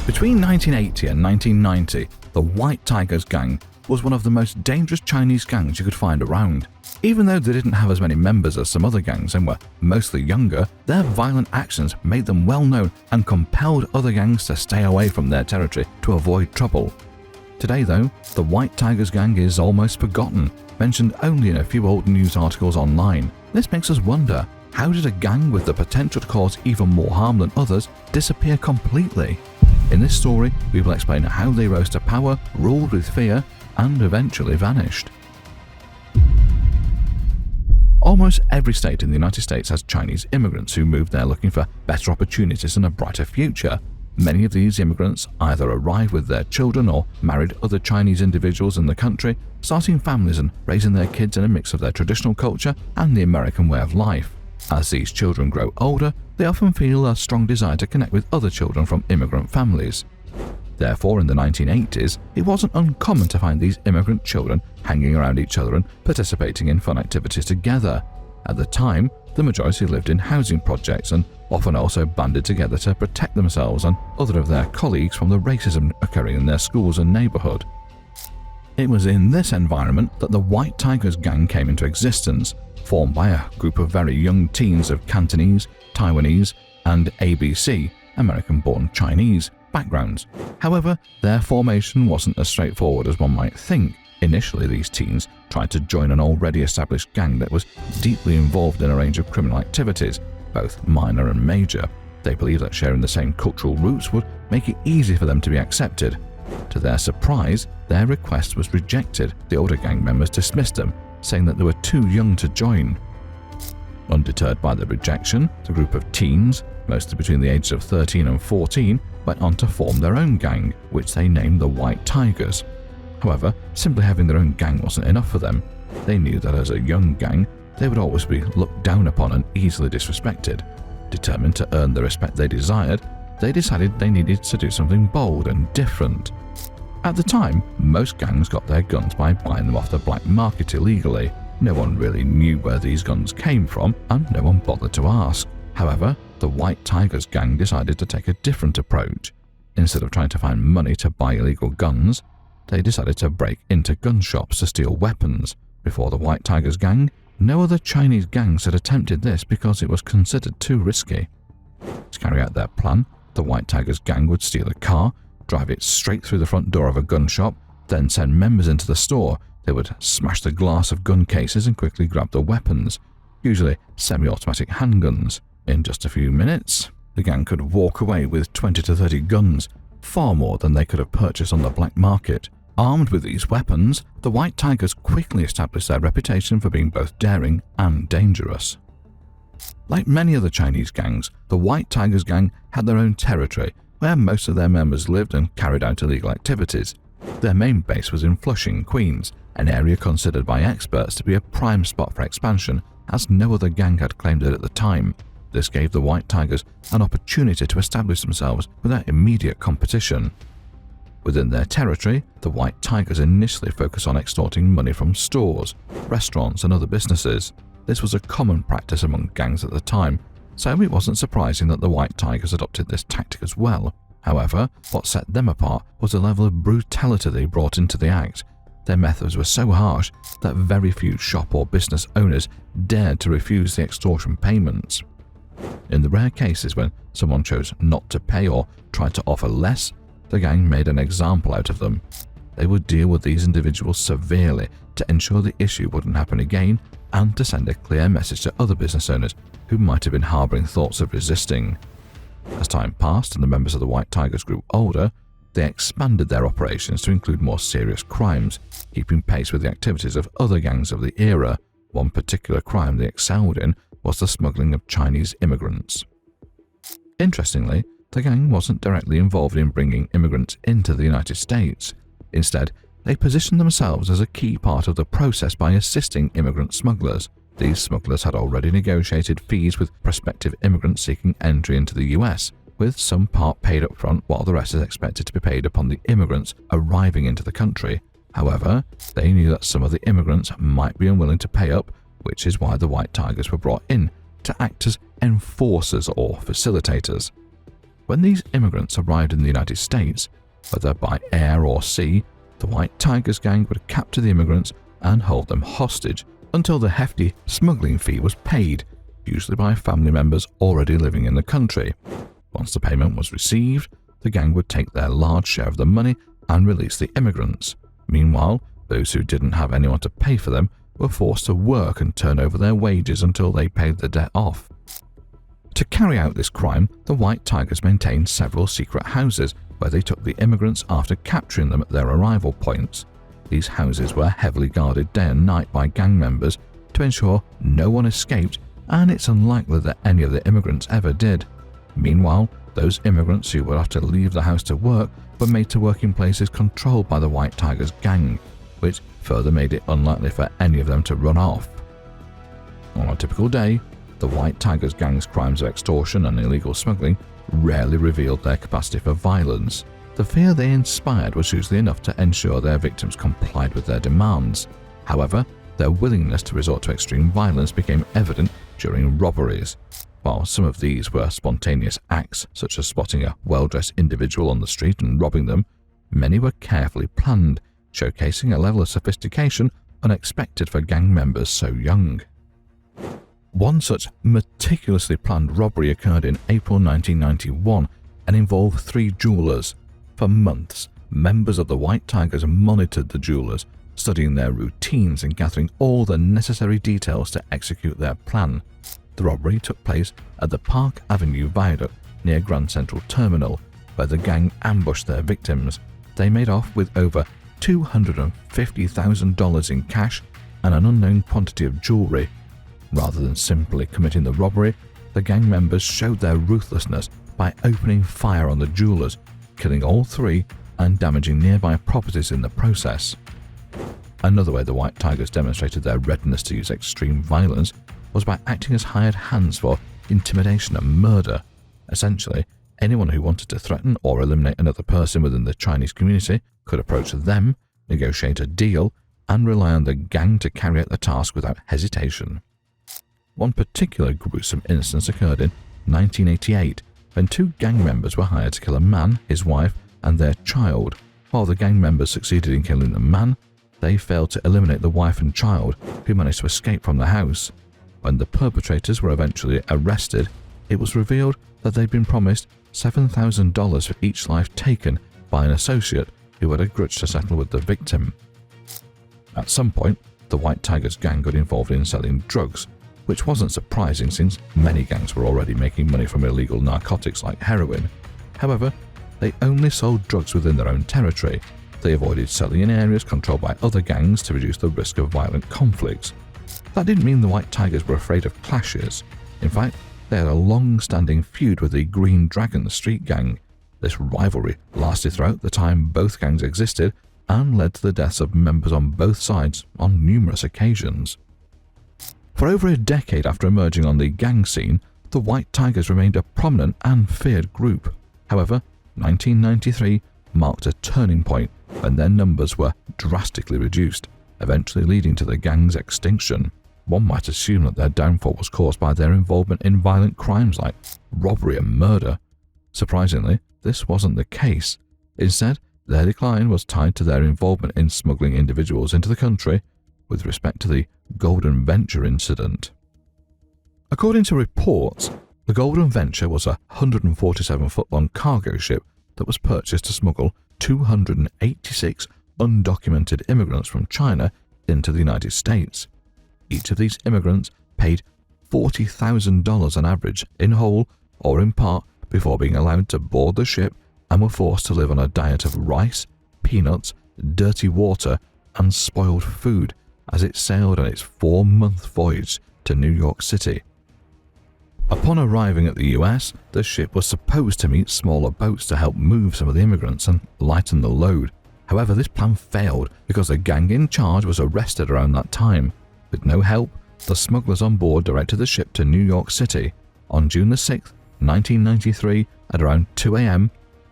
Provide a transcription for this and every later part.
Between 1980 and 1990, the White Tigers gang was one of the most dangerous Chinese gangs you could find around. Even though they didn't have as many members as some other gangs and were mostly younger, their violent actions made them well known and compelled other gangs to stay away from their territory to avoid trouble. Today though, the White Tigers gang is almost forgotten, mentioned only in a few old news articles online. This makes us wonder, how did a gang with the potential to cause even more harm than others disappear completely? In this story, we will explain how they rose to power, ruled with fear, and eventually vanished. Almost every state in the United States has Chinese immigrants who moved there looking for better opportunities and a brighter future. Many of these immigrants either arrived with their children or married other Chinese individuals in the country, starting families and raising their kids in a mix of their traditional culture and the American way of life. As these children grow older, they often feel a strong desire to connect with other children from immigrant families. Therefore, in the 1980s, it wasn't uncommon to find these immigrant children hanging around each other and participating in fun activities together. At the time, the majority lived in housing projects and often also banded together to protect themselves and other of their colleagues from the racism occurring in their schools and neighborhood. It was in this environment that the White Tigers gang came into existence, formed by a group of very young teens of Cantonese, Taiwanese, and ABC, American-born Chinese, backgrounds. However, their formation wasn't as straightforward as one might think. Initially, these teens tried to join an already established gang that was deeply involved in a range of criminal activities, both minor and major. They believed that sharing the same cultural roots would make it easy for them to be accepted. To their surprise, their request was rejected. The older gang members dismissed them, saying that they were too young to join. Undeterred by the rejection, the group of teens, mostly between the ages of 13 and 14, went on to form their own gang, which they named the White Tigers. However, simply having their own gang wasn't enough for them. They knew that as a young gang, they would always be looked down upon and easily disrespected. Determined to earn the respect they desired, they decided they needed to do something bold and different. At the time, most gangs got their guns by buying them off the black market illegally. No one really knew where these guns came from, and no one bothered to ask. However, the White Tigers gang decided to take a different approach. Instead of trying to find money to buy illegal guns, they decided to break into gun shops to steal weapons. Before the White Tigers gang, no other Chinese gangs had attempted this because it was considered too risky. To carry out their plan, the White Tigers gang would steal a car, drive it straight through the front door of a gun shop, then send members into the store. They would smash the glass of gun cases and quickly grab the weapons, usually semi-automatic handguns. In just a few minutes, the gang could walk away with 20 to 30 guns, far more than they could have purchased on the black market. Armed with these weapons, the White Tigers quickly established their reputation for being both daring and dangerous. Like many other Chinese gangs, the White Tigers gang had their own territory, where most of their members lived and carried out illegal activities. Their main base was in Flushing, Queens, an area considered by experts to be a prime spot for expansion, as no other gang had claimed it at the time. This gave the White Tigers an opportunity to establish themselves without immediate competition. Within their territory, the White Tigers initially focused on extorting money from stores, restaurants, and other businesses. This was a common practice among gangs at the time, so it wasn't surprising that the White Tigers adopted this tactic as well. However, what set them apart was the level of brutality they brought into the act. Their methods were so harsh that very few shop or business owners dared to refuse the extortion payments. In the rare cases when someone chose not to pay or tried to offer less, the gang made an example out of them. They would deal with these individuals severely to ensure the issue wouldn't happen again and to send a clear message to other business owners who might have been harboring thoughts of resisting. As time passed and the members of the White Tigers grew older, they expanded their operations to include more serious crimes, keeping pace with the activities of other gangs of the era. One particular crime they excelled in was the smuggling of Chinese immigrants. Interestingly, the gang wasn't directly involved in bringing immigrants into the United States. Instead, they positioned themselves as a key part of the process by assisting immigrant smugglers. These smugglers had already negotiated fees with prospective immigrants seeking entry into the US, with some part paid up front while the rest is expected to be paid upon the immigrants arriving into the country. However, they knew that some of the immigrants might be unwilling to pay up, which is why the White Tigers were brought in to act as enforcers or facilitators. When these immigrants arrived in the United States, whether by air or sea, the White Tigers gang would capture the immigrants and hold them hostage until the hefty smuggling fee was paid, usually by family members already living in the country. Once the payment was received, the gang would take their large share of the money and release the immigrants. Meanwhile, those who didn't have anyone to pay for them were forced to work and turn over their wages until they paid the debt off. To carry out this crime, the White Tigers maintained several secret houses where they took the immigrants after capturing them at their arrival points. These houses were heavily guarded day and night by gang members to ensure no one escaped, and it's unlikely that any of the immigrants ever did. Meanwhile, those immigrants who would have to leave the house to work were made to work in places controlled by the White Tigers gang, which further made it unlikely for any of them to run off. On a typical day, the White Tigers gang's crimes of extortion and illegal smuggling rarely revealed their capacity for violence. The fear they inspired was usually enough to ensure their victims complied with their demands. However, their willingness to resort to extreme violence became evident during robberies. While some of these were spontaneous acts, such as spotting a well-dressed individual on the street and robbing them, many were carefully planned, showcasing a level of sophistication unexpected for gang members so young. One such meticulously planned robbery occurred in April 1991 and involved 3 jewelers. For months, members of the White Tigers monitored the jewelers, studying their routines and gathering all the necessary details to execute their plan. The robbery took place at the Park Avenue Viaduct near Grand Central Terminal, where the gang ambushed their victims. They made off with over $250,000 in cash and an unknown quantity of jewelry. Rather than simply committing the robbery, the gang members showed their ruthlessness by opening fire on the jewelers, killing all 3 and damaging nearby properties in the process. Another way the White Tigers demonstrated their readiness to use extreme violence was by acting as hired hands for intimidation and murder. Essentially, anyone who wanted to threaten or eliminate another person within the Chinese community could approach them, negotiate a deal, and rely on the gang to carry out the task without hesitation. One particular gruesome instance occurred in 1988 when 2 gang members were hired to kill a man, his wife, and their child. While the gang members succeeded in killing the man, they failed to eliminate the wife and child, who managed to escape from the house. When the perpetrators were eventually arrested, it was revealed that they'd been promised $7,000 for each life taken by an associate who had a grudge to settle with the victim. At some point, the White Tigers gang got involved in selling drugs, which wasn't surprising since many gangs were already making money from illegal narcotics like heroin. However, they only sold drugs within their own territory. They avoided selling in areas controlled by other gangs to reduce the risk of violent conflicts. That didn't mean the White Tigers were afraid of clashes. In fact, they had a long-standing feud with the Green Dragon street gang. This rivalry lasted throughout the time both gangs existed and led to the deaths of members on both sides on numerous occasions. For over a decade after emerging on the gang scene, the White Tigers remained a prominent and feared group. However, 1993 marked a turning point when their numbers were drastically reduced, eventually leading to the gang's extinction. One might assume that their downfall was caused by their involvement in violent crimes like robbery and murder. Surprisingly, this wasn't the case. Instead, their decline was tied to their involvement in smuggling individuals into the country with respect to the Golden Venture incident. According to reports, the Golden Venture was a 147-foot-long cargo ship that was purchased to smuggle 286 undocumented immigrants from China into the United States. Each of these immigrants paid $40,000 on average in whole or in part before being allowed to board the ship and were forced to live on a diet of rice, peanuts, dirty water, and spoiled food as it sailed on its 4-month voyage to New York City. Upon arriving at the US, the ship was supposed to meet smaller boats to help move some of the immigrants and lighten the load. However, this plan failed because the gang in charge was arrested around that time. With no help, the smugglers on board directed the ship to New York City. On June 6, 1993, at around 2 a.m.,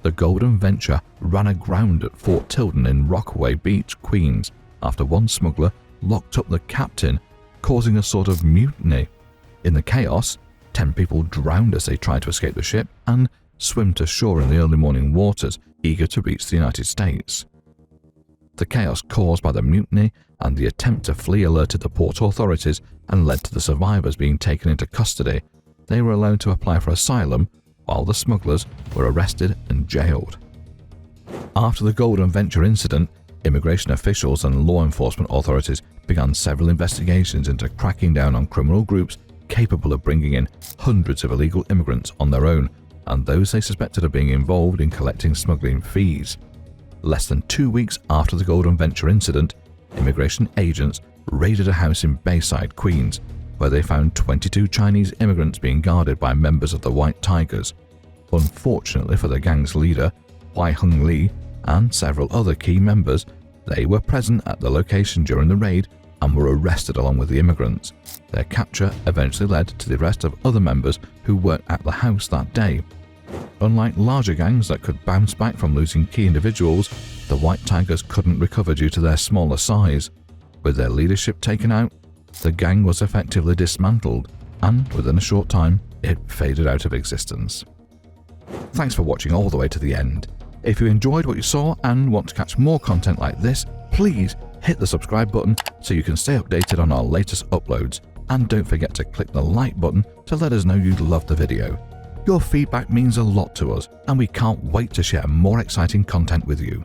the Golden Venture ran aground at Fort Tilden in Rockaway Beach, Queens, after one smuggler locked up the captain, causing a sort of mutiny. In the chaos, 10 people drowned as they tried to escape the ship, and swim to shore in the early morning waters, eager to reach the United States. The chaos caused by the mutiny and the attempt to flee alerted the port authorities and led to the survivors being taken into custody. They were allowed to apply for asylum, while the smugglers were arrested and jailed. After the Golden Venture incident, immigration officials and law enforcement authorities began several investigations into cracking down on criminal groups capable of bringing in hundreds of illegal immigrants on their own, and those they suspected of being involved in collecting smuggling fees. Less than 2 weeks after the Golden Venture incident, immigration agents raided a house in Bayside, Queens, where they found 22 Chinese immigrants being guarded by members of the White Tigers. Unfortunately for the gang's leader, Wai Hung Lee, and several other key members, they were present at the location during the raid and were arrested along with the immigrants. Their capture eventually led to the arrest of other members who worked at the house that day. Unlike larger gangs that could bounce back from losing key individuals, the White Tigers couldn't recover due to their smaller size. With their leadership taken out, the gang was effectively dismantled, and within a short time, it faded out of existence. Thanks for watching all the way to the end. If you enjoyed what you saw and want to catch more content like this, please hit the subscribe button so you can stay updated on our latest uploads, and don't forget to click the like button to let us know you loved the video. Your feedback means a lot to us, and we can't wait to share more exciting content with you.